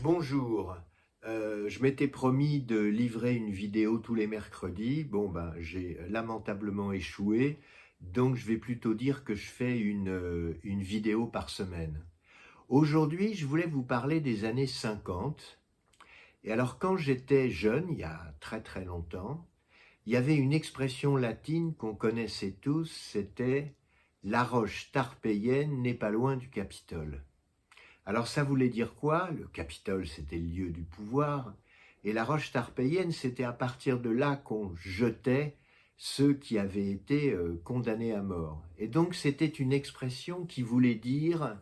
Bonjour, je m'étais promis de livrer une vidéo tous les mercredis. Bon, ben, j'ai lamentablement échoué, donc je vais plutôt dire que je fais une vidéo par semaine. Aujourd'hui, je voulais vous parler des années 50. Et alors, quand j'étais jeune, il y a très très longtemps, il y avait une expression latine qu'on connaissait tous, c'était «La roche tarpéienne n'est pas loin du Capitole». Alors ça voulait dire quoi? Le Capitole, c'était le lieu du pouvoir, et la roche tarpéienne, c'était à partir de là qu'on jetait ceux qui avaient été condamnés à mort. Et donc c'était une expression qui voulait dire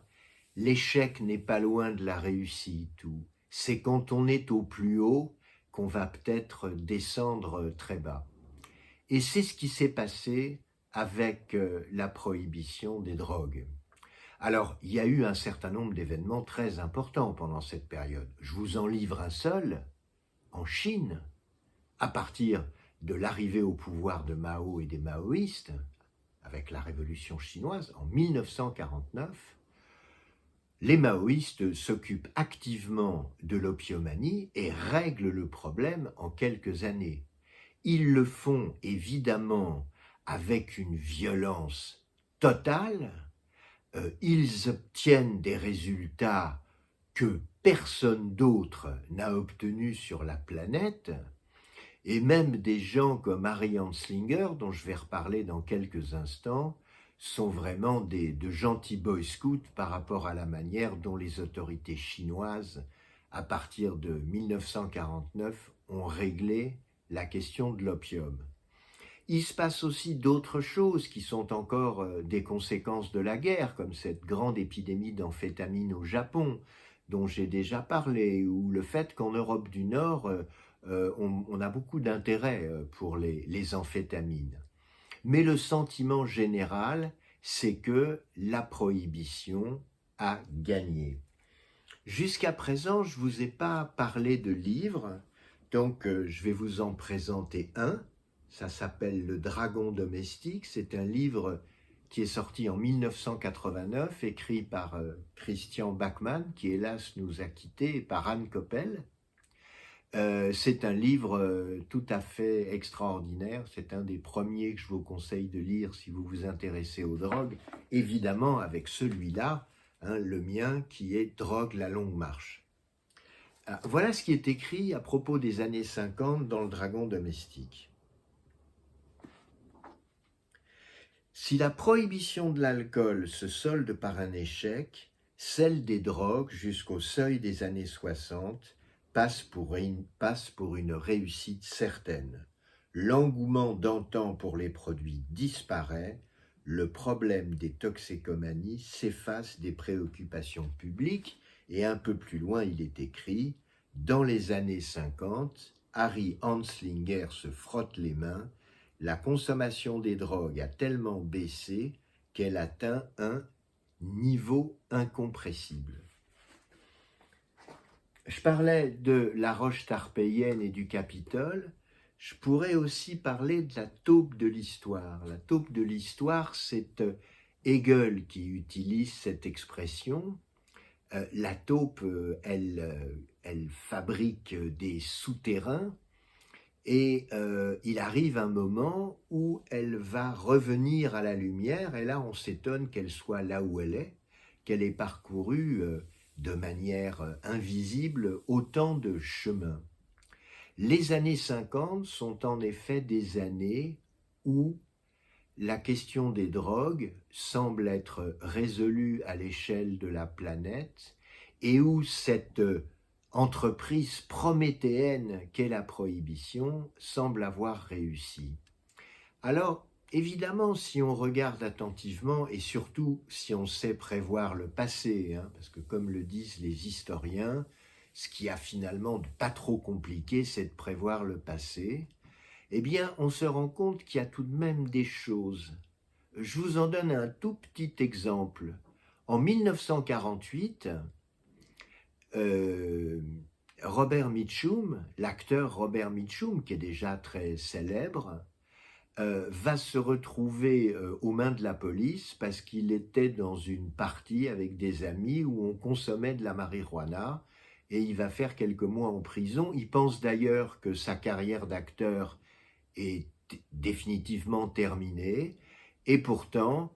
l'échec n'est pas loin de la réussite, ou c'est quand on est au plus haut qu'on va peut-être descendre très bas. Et c'est ce qui s'est passé avec la prohibition des drogues. Alors, il y a eu un certain nombre d'événements très importants pendant cette période. Je vous en livre un seul, en Chine, à partir de l'arrivée au pouvoir de Mao et des maoïstes, avec la révolution chinoise en 1949, les maoïstes s'occupent activement de l'opiumanie et règlent le problème en quelques années. Ils le font évidemment avec une violence totale. Ils obtiennent des résultats que personne d'autre n'a obtenus sur la planète, et même des gens comme Harry Anslinger, dont je vais reparler dans quelques instants, sont vraiment de gentils boy scouts par rapport à la manière dont les autorités chinoises, à partir de 1949, ont réglé la question de l'opium. Il se passe aussi d'autres choses qui sont encore des conséquences de la guerre, comme cette grande épidémie d'amphétamine au Japon, dont j'ai déjà parlé, ou le fait qu'en Europe du Nord, on a beaucoup d'intérêt pour les amphétamines. Mais le sentiment général, c'est que la prohibition a gagné. Jusqu'à présent, je ne vous ai pas parlé de livres, donc je vais vous en présenter un. Ça s'appelle Le Dragon domestique. C'est un livre qui est sorti en 1989, écrit par Christian Bachmann, qui hélas nous a quittés, et par Anne Coppel. C'est un livre tout à fait extraordinaire. C'est un des premiers que je vous conseille de lire si vous vous intéressez aux drogues. Évidemment, avec celui-là, le mien, qui est Drogue, la longue marche. Voilà ce qui est écrit à propos des années 50 dans Le Dragon domestique. Si la prohibition de l'alcool se solde par un échec, celle des drogues jusqu'au seuil des années 60 passe pour une réussite certaine. L'engouement d'antan pour les produits disparaît, le problème des toxicomanies s'efface des préoccupations publiques, et un peu plus loin il est écrit « Dans les années 50, Harry Anslinger se frotte les mains, la consommation des drogues a tellement baissé qu'elle atteint un niveau incompressible. » Je parlais de la roche tarpéienne et du Capitole. Je pourrais aussi parler de la taupe de l'histoire. La taupe de l'histoire, c'est Hegel qui utilise cette expression. La taupe, elle fabrique des souterrains, et il arrive un moment où elle va revenir à la lumière, et là on s'étonne qu'elle soit là où elle est, qu'elle ait parcouru de manière invisible autant de chemins. Les années 50 sont en effet des années où la question des drogues semble être résolue à l'échelle de la planète, et où cette entreprise prométhéenne qu'est la prohibition semble avoir réussi. Alors, évidemment, si on regarde attentivement, et surtout si on sait prévoir le passé, parce que comme le disent les historiens, ce qui a finalement de pas trop compliqué, c'est de prévoir le passé, eh bien, on se rend compte qu'il y a tout de même des choses. Je vous en donne un tout petit exemple. En 1948, Robert Mitchum, l'acteur Robert Mitchum, qui est déjà très célèbre, va se retrouver aux mains de la police parce qu'il était dans une partie avec des amis où on consommait de la marijuana, et il va faire quelques mois en prison. Il pense d'ailleurs que sa carrière d'acteur est définitivement terminée, et pourtant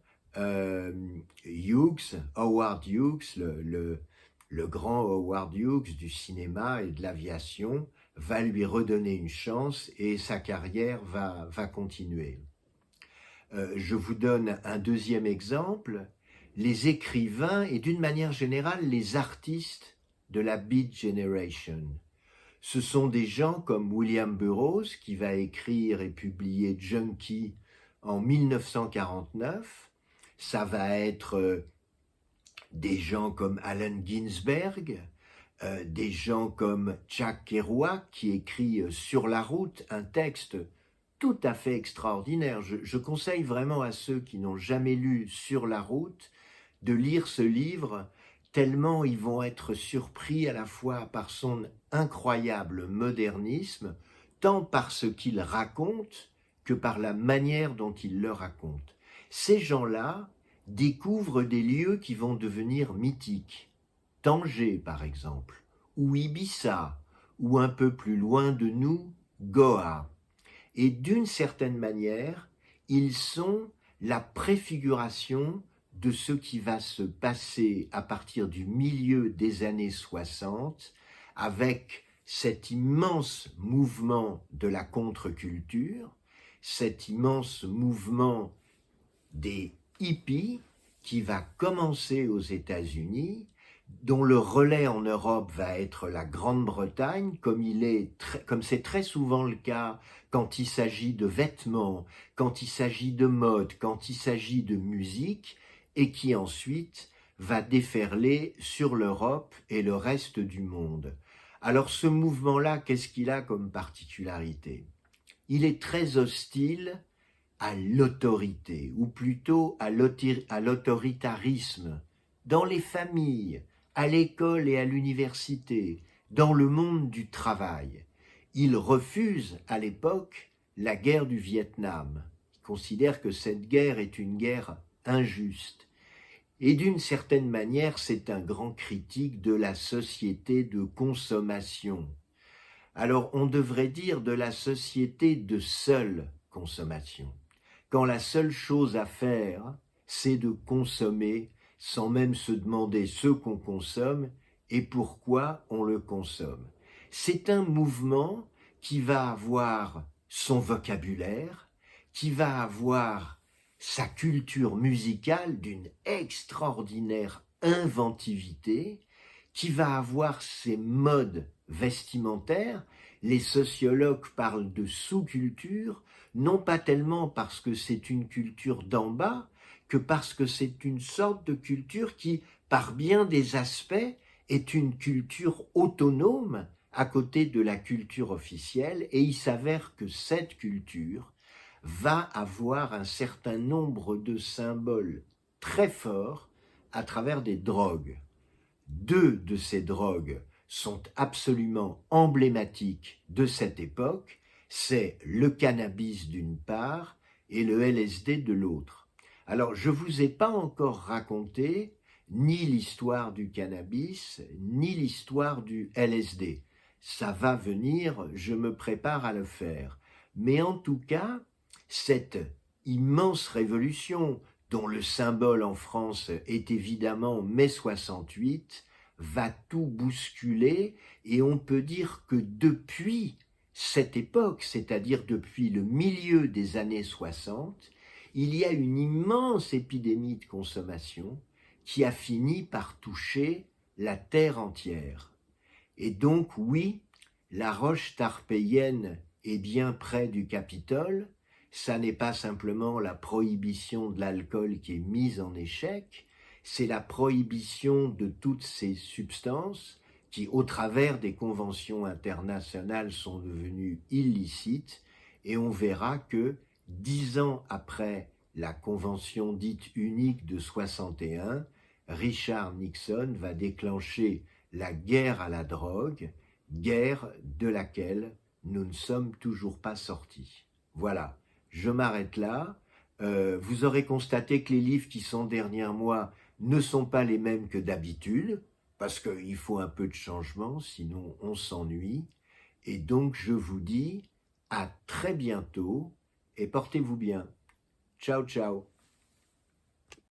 Howard Hughes, le grand Howard Hughes du cinéma et de l'aviation, va lui redonner une chance et sa carrière va continuer. Je vous donne un deuxième exemple. Les écrivains et d'une manière générale les artistes de la Beat Generation. Ce sont des gens comme William Burroughs qui va écrire et publier Junkie en 1949. Ça va être des gens comme Allen Ginsberg, des gens comme Jack Kerouac qui écrit Sur la route, un texte tout à fait extraordinaire. Je conseille vraiment à ceux qui n'ont jamais lu Sur la route de lire ce livre, tellement ils vont être surpris à la fois par son incroyable modernisme, tant par ce qu'il raconte que par la manière dont il le raconte. Ces gens-là découvrent des lieux qui vont devenir mythiques. Tanger, par exemple, ou Ibiza, ou un peu plus loin de nous, Goa. Et d'une certaine manière, ils sont la préfiguration de ce qui va se passer à partir du milieu des années 60 avec cet immense mouvement de la contre-culture, cet immense mouvement des hippies qui va commencer aux États-Unis, dont le relais en Europe va être la Grande-Bretagne, comme c'est très souvent le cas quand il s'agit de vêtements, quand il s'agit de mode, quand il s'agit de musique, et qui ensuite va déferler sur l'Europe et le reste du monde. Alors ce mouvement-là, qu'est-ce qu'il a comme particularité? Il est très hostile à l'autorité, ou plutôt à l'autoritarisme, dans les familles, à l'école et à l'université, dans le monde du travail. Il refuse à l'époque la guerre du Vietnam. Il considère que cette guerre est une guerre injuste. Et d'une certaine manière, c'est un grand critique de la société de consommation. Alors on devrait dire de la société de seule consommation. Quand la seule chose à faire, c'est de consommer sans même se demander ce qu'on consomme et pourquoi on le consomme. C'est un mouvement qui va avoir son vocabulaire, qui va avoir sa culture musicale d'une extraordinaire inventivité, qui va avoir ses modes vestimentaires. Les sociologues parlent de sous-culture, non pas tellement parce que c'est une culture d'en bas, que parce que c'est une sorte de culture qui, par bien des aspects, est une culture autonome à côté de la culture officielle, et il s'avère que cette culture va avoir un certain nombre de symboles très forts à travers des drogues. Deux de ces drogues sont absolument emblématiques de cette époque, c'est le cannabis d'une part et le LSD de l'autre. Alors, je ne vous ai pas encore raconté ni l'histoire du cannabis, ni l'histoire du LSD. Ça va venir, je me prépare à le faire. Mais en tout cas, cette immense révolution, dont le symbole en France est évidemment mai 68, va tout bousculer, et on peut dire que depuis cette époque, c'est-à-dire depuis le milieu des années 60, il y a une immense épidémie de consommation qui a fini par toucher la terre entière. Et donc oui, la roche tarpéienne est bien près du Capitole. Ça n'est pas simplement la prohibition de l'alcool qui est mise en échec, c'est la prohibition de toutes ces substances qui, au travers des conventions internationales, sont devenues illicites, et on verra que 10 ans après la convention dite unique de 61, Richard Nixon va déclencher la guerre à la drogue, guerre de laquelle nous ne sommes toujours pas sortis. Voilà, je m'arrête là. Vous aurez constaté que les livres qui sont derrière moi ne sont pas les mêmes que d'habitude. parce qu'il faut un peu de changement, sinon on s'ennuie. Et donc je vous dis à très bientôt et portez-vous bien. Ciao, ciao.